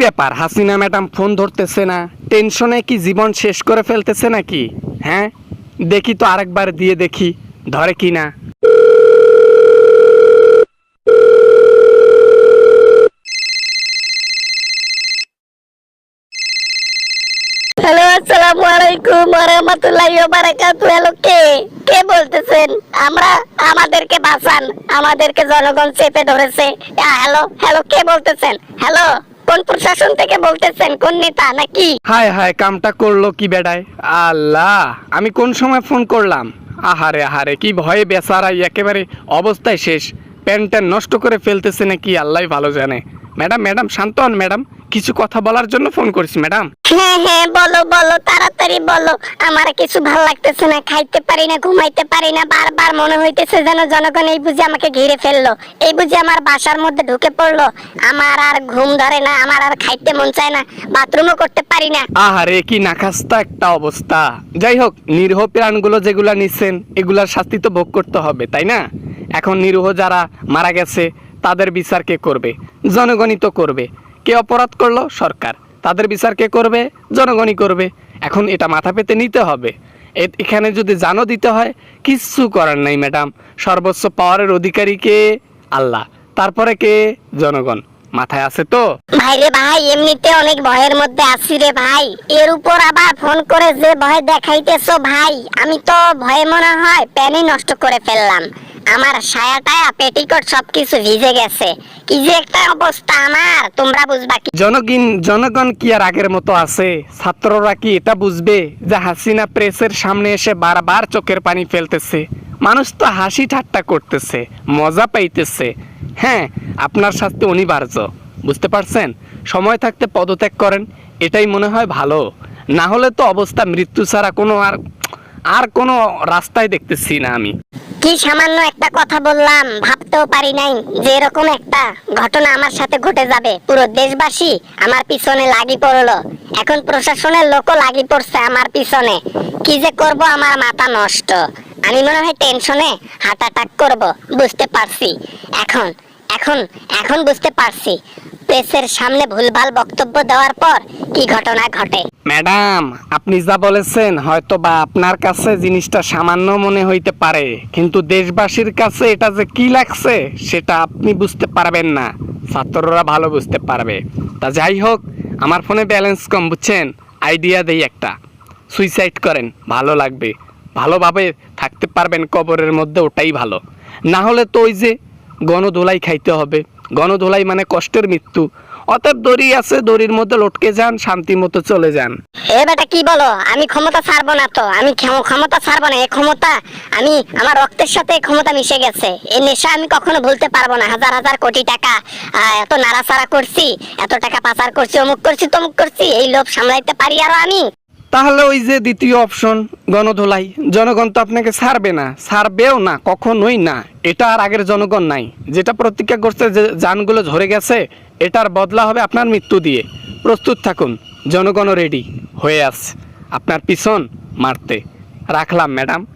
ব্যাপার, Hasina madam phone ধরতেছে না? টেনশনে কি জীবন শেষ করে ফেলতেছে নাকি? হ্যাঁ, দেখি তো আরেকবার দিয়ে দেখি ধরে কি না। হ্যালো, আসসালামু আলাইকুম ওয়া রাহমাতুল্লাহি ওয়া বারাকাতুহু। হ্যালো, কে বলতেছেন? আমাদেরকে বাঁচান, আমাদেরকে জনগণ চেপে ধরেছে। হ্যালো হ্যালো, কে বলতেছেন? হ্যালো, কোন প্রশাসন থেকে বলতেছেন? কোন নেতা নাকি? হায় হায়, কামটা করলো কি বেডায়! আল্লাহ, আমি কোন সময় ফোন করলাম? আহারে আহারে, কি ভয়ে বেচারাই একেবারে অবস্থায় শেষ। প্যান্টটা নষ্ট করে ফেলতেছে নাকি আল্লাহ ভালো জানে। ম্যাডাম ম্যাডাম শান্ত হন ম্যাডাম, কিছু কথা বলার জন্য ফোন করেছি ম্যাডাম। হ্যাঁ হ্যাঁ, বলো বলো, তাড়াতাড়ি বলো। আমার কিছু ভালো লাগতেছে না, খাইতে পারি না, ঘুমাইতে পারি না। বারবার মনে হইতেছে যেন জনগণ এই বুঝি আমাকে ঘিরে ফেললো, এই বুঝি আমার বাসার মধ্যে ঢুকে পড়লো। আমার আর ঘুম ধরে না, আমার আর খাইতে মন চায় না, বাথরুমও করতে পারি না। আহারে, কি নাখাস্তা একটা অবস্থা। যাই হোক, নিরীহ প্রাণগুলো যেগুলা নিচ্ছেন এগুলার শাস্তি তো ভোগ করতে হবে, তাই না? এখন নিরীহ যারা মারা গেছে তাদের বিচার কে করবে? জনগণই তো করবে। কে অপরাধ করলো? সরকার। তাদের বিচার কে করবে? জনগণই করবে। এখন এটা মাথা পেতে নিতে হবে। এখানে যদি জানো দিতে হয়, কিচ্ছু করার নাই ম্যাডাম। সর্বোচ্চ পাওয়ারের অধিকারী কে? আল্লাহ। তারপরে কে? জনগণ। মাথায় আছে তো? ভাই রে ভাই, এমনিতে অনেক ভয়ের মধ্যে আছি রে ভাই, এর উপর আবার ফোন করে যে ভয় দেখাইতেছো ভাই, আমি তো ভয়ে মনে হয় প্যানই নষ্ট করে ফেললাম। আমার সায়াটা পেটিকোট সবকিছু ভিজে গেছে। কি যে একটা অবস্থা আমার, তোমরা বুঝবা কি? জনগণ কি আর আগের মতো আছে? ছাত্ররা কি এটা বুঝবে যে হাসিনা প্রেসের সামনে এসে বারবার চোখের পানি ফেলতেছে? মানুষ তো হাসি ঠাট্টা করতেছে, মজা পাইতেছে। হ্যাঁ, আপনার শাস্তি অনিবার্য, বুঝতে পারছেন? সময় থাকতে পদত্যাগ করেন, এটাই মনে হয় ভালো। না হলে তো অবস্থা মৃত্যু ছাড়া কোনো আর কোনো রাস্তায় দেখতেছি না আমি। কি সামান্য একটা কথা বললাম, ভাবতেও পারি নাই যে এরকম একটা ঘটনা আমার সাথে ঘটে যাবে। পুরো দেশবাসী আমার পিছনে লাগি পড়লো, এখন প্রশাসনের লোকও লাগি পড়ছে আমার পিছনে। কি যে করব, আমার মাথা নষ্ট। আমি মনে হয় টেনশনে হার্ট অ্যাটাক করব, বুঝতে পারছি। এখন এখন এখন বুঝতে পারছি প্রেসের সামনে ভুলভাল বক্তব্য দেওয়ার পর কি ঘটনা ঘটে। ম্যাডাম, আপনি যা বলেছেন হয়তো বা আপনার কাছে জিনিসটা সামান্য মনে হইতে পারে, কিন্তু দেশবাসীর কাছে এটা যে কি লাগছে সেটা আপনি বুঝতে পারবেন না, ছাত্ররা ভালো বুঝতে পারবে। তা যাই হোক, আমার ফোনে ব্যালেন্স কম, বুঝছেন? আইডিয়া দেই একটা, সুইসাইড করেন, ভালো লাগবে, ভালোভাবে থাকতে পারবেন কবরের মধ্যে, ওটাই ভালো। না হলে তো ওই যে গণধোলাই খাইতে হবে। গণধোলাই মানে কষ্টের মৃত্যু। অতএব দড়ি আছে, দড়ির মধ্যে লটকে যান, শান্তি মতো চলে যান। এ বেটা, কি বলো? আমি ক্ষমতা ছাড়বো না তো, আমি ক্ষমতা ছাড়বো না। এই ক্ষমতা আমি, আমার রক্তের সাথে এই ক্ষমতা মিশে গেছে। এই নেশা আমি কখনো ভুলতে পারবো না। হাজার হাজার কোটি টাকা এত নাড়াচাড়া করছি, এত টাকা পাচার করছি, অমুক করছি তমুক করছি, এই লোভ সামলাইতে পারি আরো আমি। তাহলে ওই যে দ্বিতীয় অপশন, গণধোলাই, জনগণ তো আপনাকে ছাড়বে না, ছাড়বেও না, কখনোই না। এটা আর আগের জনগণ নাই, যেটা প্রতিজ্ঞা করছে যে জানগুলো ঝরে গেছে, এটার বদলা হবে আপনার মৃত্যু দিয়ে। প্রস্তুত থাকুন, জনগণও রেডি হয়ে আছে আপনার পিছন মারতে। রাখলাম ম্যাডাম।